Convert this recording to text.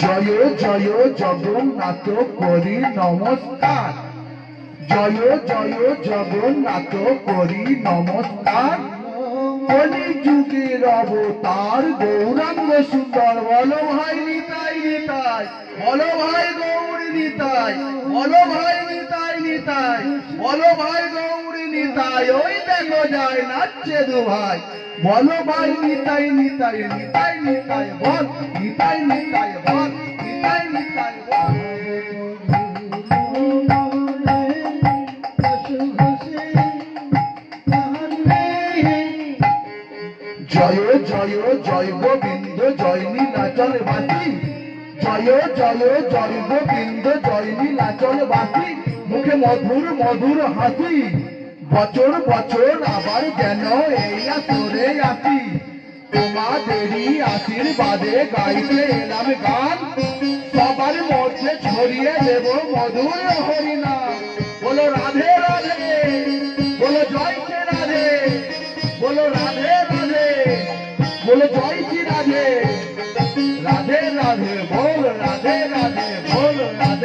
জয় জয় জগন্নাথ করি নমস্কার, জয় জয় জগন্নাথ করি নমস্কার। কলি যুগের অবতার গৌরাঙ্গ সুন্দর, বলো ভাই নিতাই নিতাই, বলো ভাই গৌরী নিতাই, বলো ভাই নিতাই নিতাই, বলো ভাই গৌরী নিতাই। ওই দেখো যায় নাচছে দু ভাই, বলো ভাই নিতাই নিতাই, নিতাই নিতাই বল, নিতাই নিতাই বল, নিতাই নিতাই বল। জয় জয় জয় গোবিন্দ জয় নীলাচল বাসী, জয় জয় জয় গোবিন্দ জয় নীলাচল বাসী। মুখে মধুর মধুর হাসি, বছর বছর আবার যেন এই আসরে আসি। তোমাদেরই আশীর্বাদে গাইতে এলাম গান, সবার মধ্যে ছড়িয়ে দেব মধুর হরিনাম। বলো রাধে রাধে, বলো জয় শ্রী রাধে, বলো রাধে রাধে, বলো জয় শ্রী রাধে, রাধে রাধে বল, রাধে রাধে বল, রাধে।